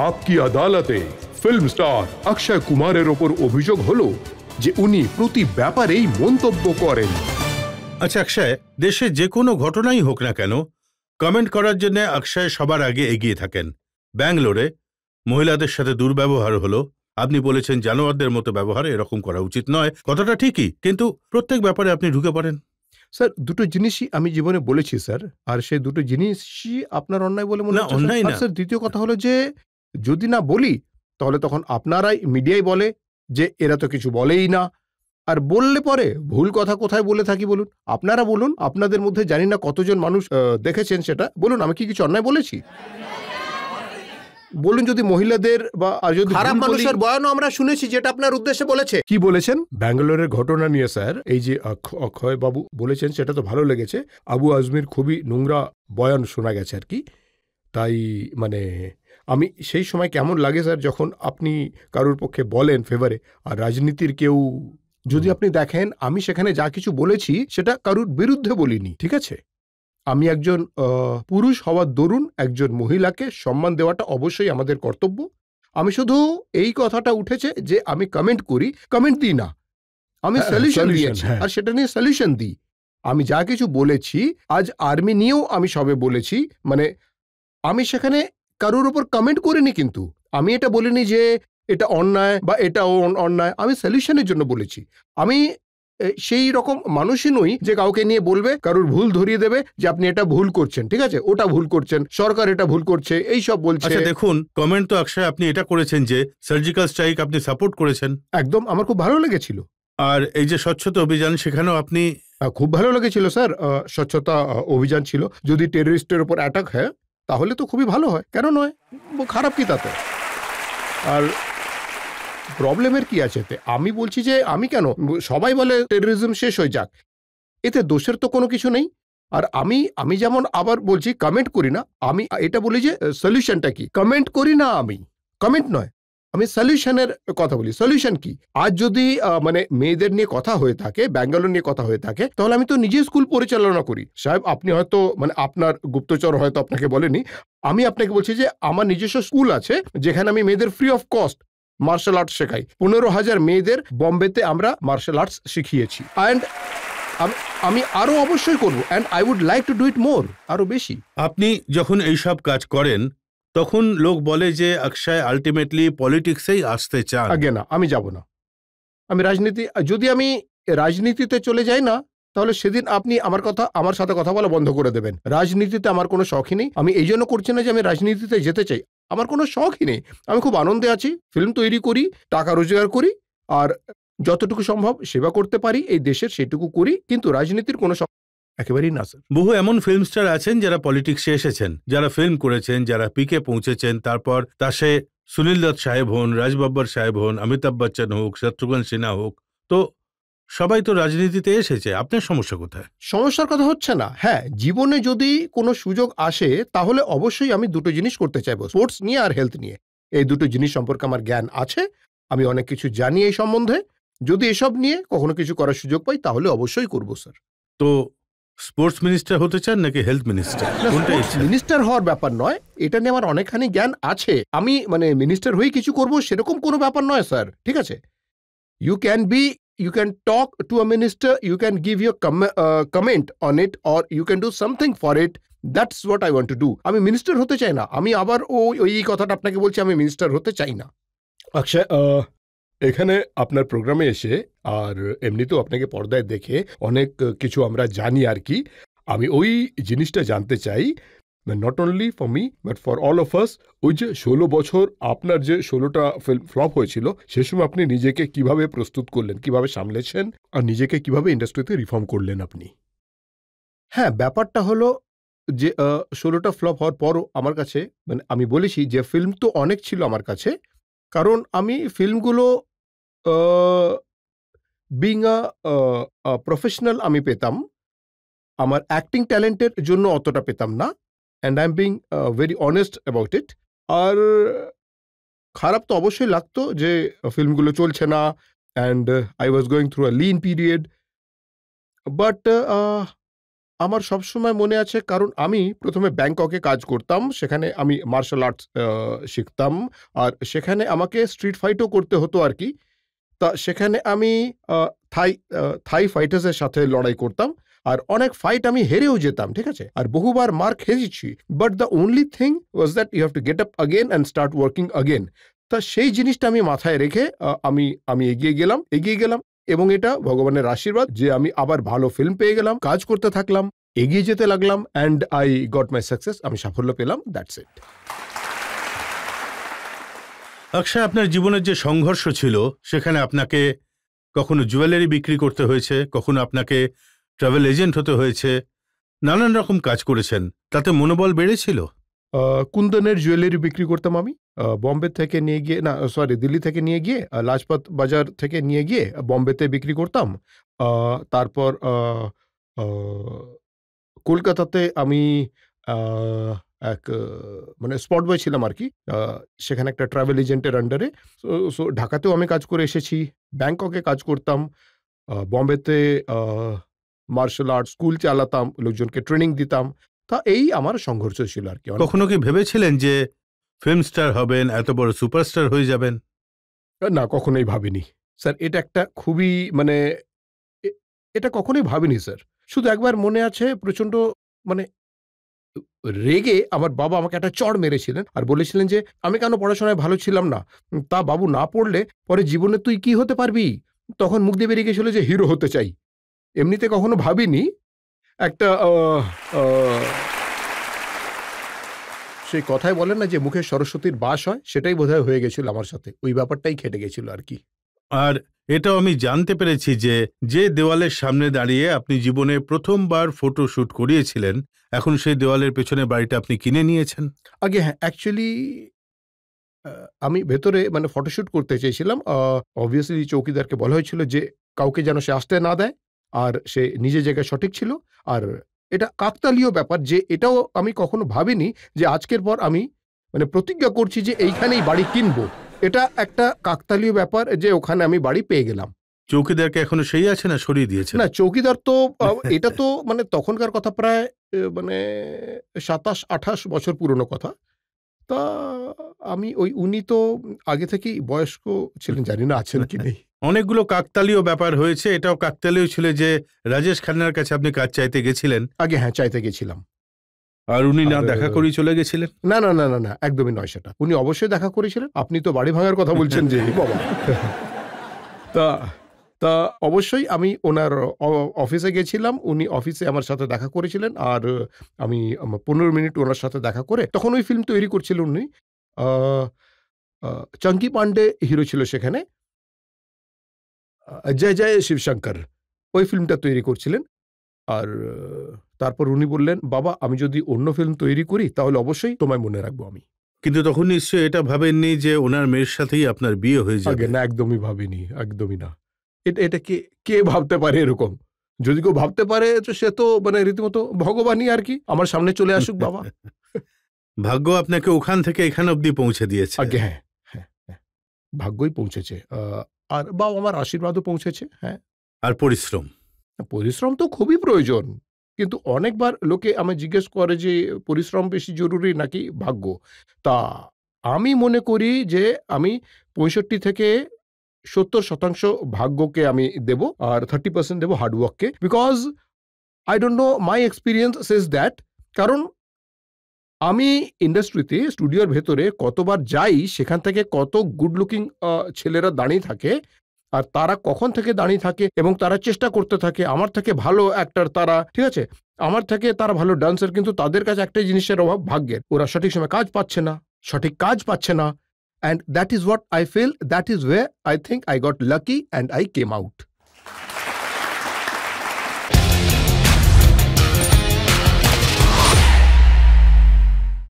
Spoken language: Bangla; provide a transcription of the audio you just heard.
আপকি আদালতে ফিল্ম স্টার অক্ষয় কুমারের ওপর অভিযোগ হলো যে উনি প্রতি ব্যাপারেই মন্তব্য করেন। আচ্ছা অক্ষয়, দেশে যে কোনো ঘটনাই হোক না কেন কমেন্ট করার জন্য অক্ষয় সবার আগে এগিয়ে থাকেন। ব্যাঙ্গালোরে মহিলাদের সাথে দুর্ব্যবহার হলো, আপনি বলেছেন জানোয়ারদের মতো ব্যবহার, এরকম করা উচিত নয়, কথাটা ঠিকই, কিন্তু প্রত্যেক ব্যাপারে আপনি ঢুকে পড়েন। স্যার, দুটো জিনিসই আমি জীবনে বলেছি স্যার, আর সেই দুটো জিনিসই আপনার অন্যায় বলে মনে হচ্ছে। অন্যায় না স্যার, দ্বিতীয় কথা হলো যে যদি না বলি তাহলে তখন আপনারাই মিডিয়ায় বলে যে এরা তো কিছু বলেই না, আর বললে পরে ভুল কথা কোথায় বলে থাকি বলুন? আপনারা বলুন, আপনাদের মধ্যে জানি না কতজন মানুষ দেখেছেন সেটা, বলুন আমি কি কিছু অন্যায় বলেছি? বলুন যদি মহিলাদের বা যদি খারাপ মানুষের বয়ানও আমরা শুনেছি যেটা আপনার উদ্দেশ্যে বলেছে। কি বলেছেন? ব্যাঙ্গালোরের ঘটনা নিয়ে স্যার এই যে অক্ষয় বাবু বলেছেন সেটা তো ভালো লেগেছে। আবু আজমির খুবই নোংরা বয়ান শোনা গেছে আর কি। তাই মানে আমি সেই সময় কেমন লাগে স্যার যখন আপনি কারোর পক্ষে বলেন ফেভারে, আর রাজনীতির কেউ যদি আপনি দেখেন আমি সেখানে যা কিছু বলেছি সেটা কারোর বিরুদ্ধে বলিনি, ঠিক আছে? আমি একজন পুরুষ হওয়ার দরুন একজন মহিলাকে সম্মান দেওয়াটা অবশ্যই আমাদের কর্তব্য। আমি শুধু এই কথাটা উঠেছে যে আমি কমেন্ট করি, কমেন্ট দিই না, আমি সলিউশন দিয়েছি, আর সেটা নিয়ে সলিউশন দিই। আমি যা কিছু বলেছি আজ আর্মি নিয়েও আমি সবে বলেছি, মানে আমি সেখানে কারোর উপর কমেন্ট করিনি, কিন্তু আমি এটা বলিনি যে এটা অন্যায় বা এটা অন্যায়, আমি সলিউশনের জন্য বলেছি। আমি সেই রকম মানুষই নই যে কাউকে নিয়ে বলবে, কারোর ভুল ধরিয়ে দেবে যে আপনি এটা ভুল করছেন, ঠিক আছে, ওটা ভুল করছেন, সরকার এটা ভুল করছে, এই সব বলছে। আচ্ছা দেখুন, কমেন্ট তো অক্ষয় আপনি এটা করেছেন যে সার্জিক্যাল স্ট্রাইক আপনি সাপোর্ট করেছেন। একদম, আমার খুব ভালো লেগেছিল। আর এই যে স্বচ্ছতা অভিযান, সেখানেও আপনি খুব ভালো লেগেছিল স্যার। স্বচ্ছতা অভিযান ছিল, যদি টেররিস্টের উপর অ্যাটাক হয় তাহলে তো খুবই ভালো হয়, কেন নয়, খারাপ কি তাতে? আর প্রবলেমের কি আছে এতে? আমি বলছি যে আমি কেন, সবাই বলে টেররিজম শেষ হয়ে যাক, এতে দোষের তো কোনো কিছু নেই। আর আমি যেমন আবার বলছি কমেন্ট করি না, আমি এটা বলি যে সলিউশনটা কি। কমেন্ট করি না, আমি কমেন্ট নয়, আমি সলিউশনের কথা বলি। সলিউশন কি? আজ যদি মানে মেয়েদের নিয়ে কথা হয়ে থাকে, ব্যাঙ্গালোর নিয়ে কথা হয়ে থাকে, তাহলে আমি তো নিজে স্কুল পরিচালনা করি। সাহেব, আপনি হয়তো মানে আপনার গুপ্তচর হয়তো আপনাকে বলেনি, আমি আপনাকে বলছি যে আমার নিজস্ব স্কুল আছে যেখানে আমি মেয়েদের free of cost martial arts শেখাই। 15,000 মেয়েদের বম্বেতে আমরা মার্শাল আর্টস শিখিয়েছি। অ্যান্ড আমি আরো অবশ্যই করব, and I would like to do it more, আরো বেশি। আপনি যখন এইসব কাজ করেন তখন লোক বলে যে অক্ষয় আলটিমেটলি পলিটিক্সেই আসতে চান। আগে না, আমি যাব না। আমি যদি আমি রাজনীতিতে চলে যাই না, তাহলে সেদিন আপনি আমার সাথে কথা বলা বন্ধ করে দেবেন। রাজনীতিতে আমার কোনো শখই নেই। আমি এই জন্য করছি না যে আমি রাজনীতিতে যেতে চাই, আমার কোনো শখই নেই। আমি খুব আনন্দে আছি, ফিল্ম তৈরি করি, টাকা রোজগার করি, আর যতটুকু সম্ভব সেবা করতে পারি এই দেশের সেটুকু করি, কিন্তু রাজনীতির কোনো শখ একেবারেই না স্যার। বহু এমন ফিল্ম স্টার আছেন যারা পলিটিক্সে এসেছেন, যারা ফিল্ম করেছেন, যারা পিকে পৌঁছেছেন, তারপর সে সুনীল দত্ত সাহেব হন, রাজ বাব্বর সাহেব হন, অমিতাভ বচ্চন হোক, শত্রুঘ্ন সিনহা হোক, তো সবাই তো রাজনীতিতে এসেছে। আপনার সমস্যা কোথায়? সমস্যার কথা হচ্ছে না, হ্যাঁ, জীবনে যদি কোনো সুযোগ আসে তাহলে অবশ্যই আমি দুটো জিনিস করতে চাইবো, স্পোর্টস নিয়ে আর হেলথ নিয়ে। এই দুটো জিনিস সম্পর্কে আমার জ্ঞান আছে, আমি অনেক কিছু জানি এই সম্বন্ধে। যদি এসব নিয়ে কখনো কিছু করার সুযোগ পাই তাহলে অবশ্যই করবো স্যার। তো স্পোর্টস মিনিস্টার হতে চান নাকি হেলথ মিনিস্টার? মিনিস্টার হওয়ার ব্যাপার নয়, এটা নিয়ে আমার অনেকখানি জ্ঞান আছে। আমি মানে মিনিস্টার হয়ে কিছু করব সেরকম কোনো ব্যাপার নয় স্যার, ঠিক আছে? You can talk to a minister, you can give your comment on it, or you can do something for it. That's what I want to do. আমি মিনিস্টার হতে চাই না। আমি আবার ওই কথাটা আপনাকে বলছি, আমি মিনিস্টার হতে চাই না। অক্ষয়, এখানে আপনার প্রোগ্রামে এসে আর এমনিতেও আপনাকে পর্দায় দেখে অনেক কিছু আমরা জানি আর কি। আমি ওই জিনিসটা জানতে চাই, not only for me but for all of us. ওই যে 16 বছর আপনার যে 16টা ফিল্ম ফ্লপ হয়েছিল, সে সময় আপনি নিজেকে কিভাবে প্রস্তুত করলেন, কিভাবে সামলেছেন, আর নিজেকে কিভাবে ইন্ডাস্ট্রিতে রিফর্ম করলেন আপনি? হ্যাঁ, ব্যাপারটা হলো যে 16টা ফ্লপ হওয়ার পরও আমার কাছে, মানে আমি বলেছি যে ফিল্ম তো অনেক ছিল আমার কাছে, কারণ আমি ফিল্মগুলো বিং আ প্রফেশনাল আমি পেতাম, আমার অ্যাক্টিং ট্যালেন্টের জন্য অতটা পেতাম না, and I am being very honest about it. আর খারাপ তো অবশ্যই লাগতো যে ফিল্মগুলো চলছে না, and I was going through a lean period, but আমার সবসময় মনে আছে, কারণ আমি প্রথমে ব্যাংককে কাজ করতাম, সেখানে আমি মার্শাল আর্টস শিখতাম, আর সেখানে আমাকে স্ট্রিট ফাইটও করতে হতো আর কি। তা সেখানে আমি থাই ফাইটার্সের সাথে লড়াই করতাম, আর অনেক ফাইট আমি হেরেও যেতাম, ঠিক আছে, আর বহুবার মার খেয়েছি। But the only thing was that you have to get up again and start working again. তা সেই জিনিসটা আমি মাথায় রেখে আমি এগিয়ে গেলাম, এবং এটা ভগবানের আশীর্বাদ যে আমি আবার ভালো ফিল্ম পেয়ে গেলাম, কাজ করতে থাকলাম, এগিয়ে যেতে লাগলাম, and I got my success, আমি সাফল্য পেলাম, দ্যাটস ইট। অক্ষয়, আপনার জীবনের যে সংঘর্ষ ছিল সেখানে আপনাকে কখনো জুয়েলারি বিক্রি করতে হয়েছে, কখনো আপনাকে ট্রাভেল এজেন্ট হতে হয়েছে, নানান রকম কাজ করেছেন, তাতে মনোবল বেড়েছিল? কুন্দনের জুয়েলারি বিক্রি করতাম আমি, বম্বে থেকে নিয়ে গিয়ে, না সরি, দিল্লি থেকে নিয়ে গিয়ে, লাজপত বাজার থেকে নিয়ে গিয়ে বম্বেতে বিক্রি করতাম। তারপর কলকাতাতে আমি এক মানে স্পট বয় ছিলাম আর কি, সেখানে একটা ট্রাভেল এজেন্টের আন্ডারে। সো ঢাকাতেও আমি কাজ করে এসেছি, ব্যাংককে কাজ করতাম, বম্বেতে মার্শাল আর্ট স্কুল চালাতাম, লোকজনকে ট্রেনিং দিতাম। তা এই আমার সংঘর্ষ ছিল আর কি। কখনো কি ভেবেছিলেন যে ফিল্ম স্টার হবেন, এত বড় সুপারস্টার হয়ে যাবেন? না, কখনোই ভাবিনি স্যার, এটা একটা খুবই মানে এটা কখনোই ভাবিনি স্যার। শুধু একবার মনে আছে, প্রচন্ড মানে রেগে আমার বাবা আমাকে একটা চড় মেরেছিলেন, আর বলেছিলেন যে আমি কেন পড়াশোনায় ভালো ছিলাম না, তা বাবু না পড়লে পরে জীবনে তুই কি হতে পারবি। তখন মুখ দিয়ে বেরিয়ে গেছিল যে হিরো হতে চাই। এমনিতে কখনো ভাবিনি। একটা সেই কথায় বলেন না যে মুখে সরস্বতীর বাস হয়, সেটাই বোধহয় হয়ে গেছিল আমার সাথে, ওই ব্যাপারটাই খেটে গেছিল আর কি। আর এটাও আমি জানতে পেরেছি যে দেওয়ালের সামনে দাঁড়িয়ে আপনি জীবনে প্রথমবার ফটো শুট করিয়েছিলেন, এখন সেই দেওয়ালের পেছনে বাড়িটা আপনি কিনে নিয়েছেন। আগে হ্যাঁ, অ্যাকচুয়ালি আমি ভেতরে মানে ফটোশুট করতে চেয়েছিলাম। অবভিয়াসলি চৌকিদারকে বলা হয়েছিল যে কাউকে যেন সে আসতে না দেয়, আর সে নিজের জায়গায় সঠিক ছিল। আর এটা কাকতালীয় ব্যাপার যে এটাও আমি কখনো ভাবিনি যে আজকের পর আমি মানে প্রতিজ্ঞা করছি যে এইখানেই বাড়ি কিনবো। এটা একটা কাকতালীয় ব্যাপার যে ওখানে আমি বাড়ি পেয়ে গেলাম। চৌকিদারকে এখনো সেই আছে না সরিয়ে দিয়েছে? না, চৌকিদার তো এটা তো মানে তখনকার কথা, প্রায় মানে 27-28 বছর পুরনো কথা। তা আমি উনি তো আগে থেকেই বয়স্ক ছিলেন, জানি না আছেন কি নেই। অনেকগুলো কাকতালীয় ব্যাপার হয়েছে, এটাও কাকতালীয় ছিল যে রাজেশ খান্নার কাছে আপনি কাজ চাইতে গেছিলেন। আগে হ্যাঁ, চাইতে গেছিলাম, আর উনি না দেখা করেই চলে গেছিলেন? না না না না না, একদমই নয় সেটা। উনি অবশ্যই দেখা করেছিলেন। আপনি তো বাড়ি ভাঙার কথা বলছেন যে বাবা। তা অবশ্যই আমি ওনার অফিসে গেছিলাম, উনি অফিসে আমার সাথে দেখা করেছিলেন, আর আমি 15 মিনিট ওনার সাথে দেখা করে, তখন ওই ফিল্ম তৈরি করছিলেন উনি। চঙ্কি পান্ডে হিরো ছিল সেখানে, জয় জয় শিবশঙ্কর, ওই ফিল্মটা তৈরি করছিলেন। আর তারপর উনি বললেন, বাবা আমি যদি অন্য ফিল্ম তৈরি করি তাহলে অবশ্যই তোমায় মনে রাখবো আমি। কিন্তু তখন নিশ্চয়ই এটা ভাবেননি যে ওনার মেয়ের সাথেই আপনার বিয়ে হয়ে যাবে? না, একদমই ভাবিনি, একদমই না। এটা কে ভাবতে পারে এরকম? যদি কেউ ভাবতে পারে তো সে তো মানে রীতিমতো ভগবানই আর কি, আমার সামনে চলে আসুক বাবা। ভাগ্য আপনাকে ওখান থেকে এখানে অবধি পৌঁছে দিয়েছে। আগে হ্যাঁ, ভাগ্যই পৌঁছেছে, আর বাবা আমার আশীর্বাদও পৌঁছেছে। হ্যাঁ, আর পরিশ্রম তো খুবই প্রয়োজন, কিন্তু অনেকবার লোকে আমায় জিজ্ঞেস করে যে পরিশ্রম বেশি জরুরি নাকি ভাগ্য। তা আমি মনে করি যে আমি 65 থেকে 70% ভাগ্যকে আমি দেব, আর 30% দেব হার্ডওয়ার্ককে, because I don't know, my experience says that. কারণ আমি ইন্ডাস্ট্রিতে স্টুডিওর ভেতরে কতবার যাই, সেখান থেকে কত গুড লুকিং ছেলেরা দাঁড়িয়ে থাকে, আর তারা কখন থেকে দাঁড়িয়ে থাকে এবং তারা চেষ্টা করতে থাকে আমার থেকে ভালো অ্যাক্টর তারা, ঠিক আছে, আমার থেকে তারা ভালো ডান্সার, কিন্তু তাদের কাছে একটাই জিনিসের অভাব, ভাগ্যের। ওরা সঠিক সময় সঠিক কাজ পাচ্ছে না, and that is what I feel, that is where I think I got lucky and I came out.